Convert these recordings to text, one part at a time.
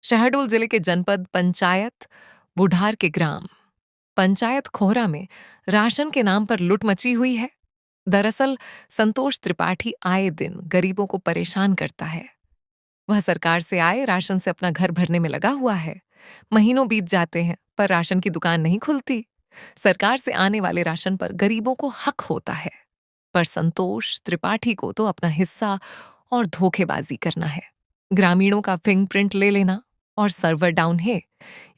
शहडोल जिले के जनपद पंचायत बुढ़ार के ग्राम पंचायत खोहरा में राशन के नाम पर लूट मची हुई है। दरअसल संतोष त्रिपाठी आए दिन गरीबों को परेशान करता है। वह सरकार से आए राशन से अपना घर भरने में लगा हुआ है। महीनों बीत जाते हैं पर राशन की दुकान नहीं खुलती। सरकार से आने वाले राशन पर गरीबों को हक होता है, पर संतोष त्रिपाठी को तो अपना हिस्सा और धोखेबाजी करना है। ग्रामीणों का फिंगरप्रिंट ले लेना और सर्वर डाउन है,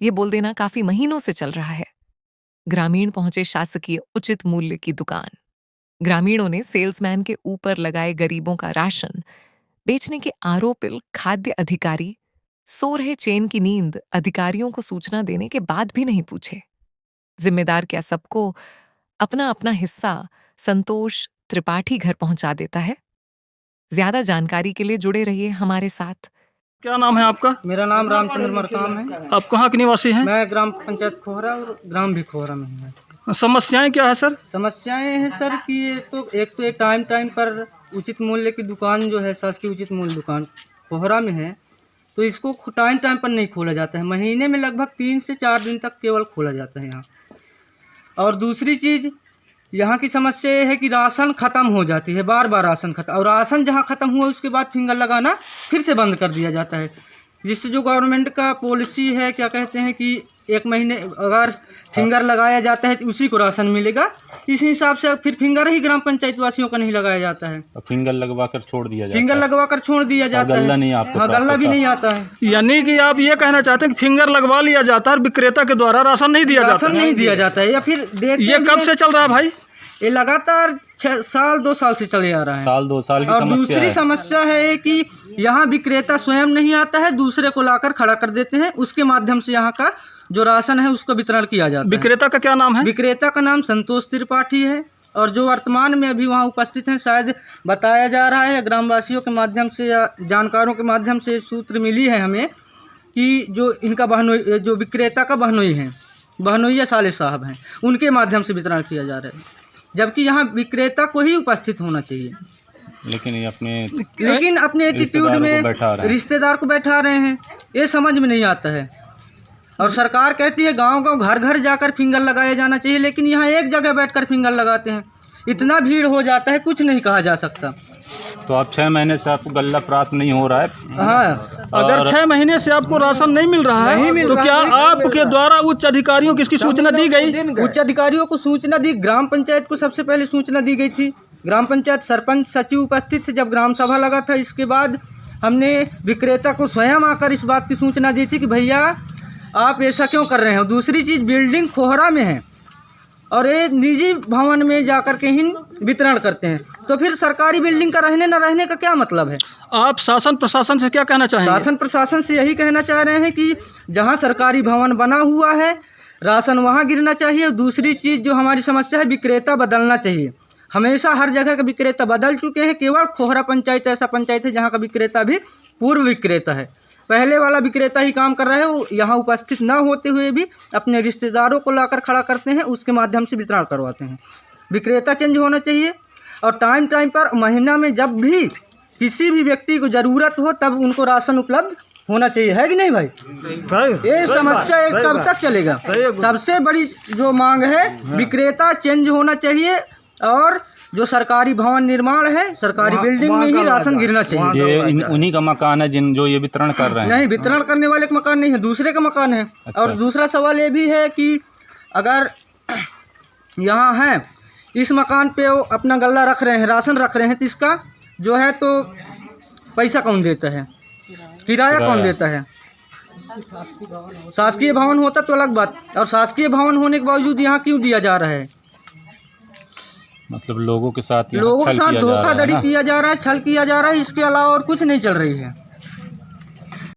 ये बोल देना काफी महीनों से चल रहा है। ग्रामीण पहुंचे शासकीय उचित मूल्य की दुकान। ग्रामीणों ने सेल्समैन के ऊपर लगाए गरीबों का राशन बेचने के आरोपित खाद्य अधिकारी सो रहे चैन की नींद अधिकारियों को सूचना देने के बाद भी नहीं पूछे। जिम्मेदार क्या सबको अपना अपना हिस्सा संतोष त्रिपाठी घर पहुंचा देता है। ज्यादा जानकारी के लिए जुड़े रहिए हमारे साथ। क्या नाम है आपका? मेरा नाम रामचंद्र मरकाम है। आप कहाँ के निवासी हैं? मैं ग्राम पंचायत खोहरा और ग्राम भी खोहरा में है। समस्याएं क्या है सर? समस्याएं हैं सर कि ये तो एक टाइम पर उचित मूल्य की दुकान जो है शासकीय उचित मूल्य दुकान खोहरा में है, तो इसको टाइम पर नहीं खोला जाता है। महीने में लगभग 3 से 4 दिन तक केवल खोला जाता है यहाँ। और दूसरी चीज़ यहाँ की समस्या ये है कि राशन ख़त्म हो जाती है, बार बार राशन ख़त्म, और राशन जहाँ ख़त्म हुआ उसके बाद फिंगर लगाना फिर से बंद कर दिया जाता है। जिससे जो गवर्नमेंट का पॉलिसी है, क्या कहते हैं कि 1 महीने अगर फिंगर लगाया जाता है तो उसी को राशन मिलेगा, इस हिसाब से फिर फिंगर ही ग्राम पंचायत वासियों का नहीं लगाया जाता है। फिंगर लगवा कर छोड़ दिया जाता है। फिंगर लगवा कर छोड़ दिया जाता है। गल्ला नहीं आपको? हाँ, गल्ला भी नहीं आता है। यानी कि आप ये कहना चाहते हैं कि फिंगर लगवा लिया जाता है और विक्रेता के द्वारा राशन नहीं दिया जाता? राशन नहीं दिया जाता है। या फिर ये कब से चल रहा है भाई? ये लगातार 6 साल 2 साल से चले आ रहा है। साल 2 साल की और समस्या दूसरी है। समस्या है कि यहाँ विक्रेता स्वयं नहीं आता है, दूसरे को लाकर खड़ा कर देते हैं, उसके माध्यम से यहाँ का जो राशन है उसका वितरण किया जाता है। विक्रेता का क्या नाम है? विक्रेता का नाम संतोष त्रिपाठी है, और जो वर्तमान में अभी वहाँ उपस्थित हैं, शायद बताया जा रहा है ग्रामवासियों के माध्यम से या जानकारों के माध्यम से सूत्र मिली है हमें कि जो इनका बहनोई, जो विक्रेता का बहनोई है, बहनोई साले साहब हैं, उनके माध्यम से वितरण किया जा रहा है, जबकि यहाँ विक्रेता को ही उपस्थित होना चाहिए। लेकिन अपने एटीट्यूड में रिश्तेदार को बैठा रहे हैं, ये समझ में नहीं आता है। और सरकार कहती है गांव-गांव घर-घर जाकर फिंगर लगाया जाना चाहिए, लेकिन यहाँ एक जगह बैठकर फिंगर लगाते हैं। इतना भीड़ हो जाता है, कुछ नहीं कहा जा सकता। तो आप 6 महीने से आपको गल्ला प्राप्त नहीं हो रहा है? हाँ, अगर 6 महीने से आपको राशन नहीं मिल रहा है तो क्या आपके द्वारा उच्च अधिकारियों को इसकी सूचना दी गई? उच्च अधिकारियों को सूचना दी, ग्राम पंचायत को सबसे पहले सूचना दी गई थी। ग्राम पंचायत सरपंच सचिव उपस्थित थे जब ग्राम सभा लगा था। इसके बाद हमने विक्रेता को स्वयं आकर इस बात की सूचना दी थी कि भैया आप ऐसा क्यों कर रहे हो। दूसरी चीज़, बिल्डिंग खोहरा में है और ये निजी भवन में जाकर के ही वितरण करते हैं, तो फिर सरकारी बिल्डिंग का रहने न रहने का क्या मतलब है? आप शासन प्रशासन से क्या कहना चाहेंगे? शासन प्रशासन से यही कहना चाह रहे हैं कि जहां सरकारी भवन बना हुआ है, राशन वहां गिरना चाहिए। दूसरी चीज़ जो हमारी समस्या है, विक्रेता बदलना चाहिए। हमेशा हर जगह का विक्रेता बदल चुके हैं, केवल खोहरा पंचायत ऐसा पंचायत है जहाँ का विक्रेता भी पूर्व विक्रेता है। पहले वाला विक्रेता ही काम कर रहा है, वो यहाँ उपस्थित न होते हुए भी अपने रिश्तेदारों को लाकर खड़ा करते हैं, उसके माध्यम से वितरण करवाते हैं। विक्रेता चेंज होना चाहिए, और टाइम पर महीना में जब भी किसी भी व्यक्ति को ज़रूरत हो तब उनको राशन उपलब्ध होना चाहिए, है कि नहीं भाई? ये समस्या कब तक चलेगा? सबसे बड़ी जो मांग है, विक्रेता चेंज होना चाहिए, और जो सरकारी भवन निर्माण है, सरकारी बिल्डिंग में ही राशन गिरना चाहिए। ये उन्हीं का मकान है जो ये वितरण कर रहे हैं? नहीं, वितरण करने वाले का मकान नहीं है, दूसरे का मकान है। अच्छा। और दूसरा सवाल ये भी है कि अगर यहाँ है, इस मकान पे वो अपना गल्ला रख रहे हैं, राशन रख रहे हैं, तो इसका जो है तो पैसा कौन देता है, किराया कौन देता है? शासकीय भवन होता तो अलग बात, और शासकीय भवन होने के बावजूद यहाँ क्यों दिया जा रहा है? मतलब लोगों के साथ धोखाधड़ी किया जा रहा है, छल किया जा रहा है, इसके अलावा और कुछ नहीं चल रही है।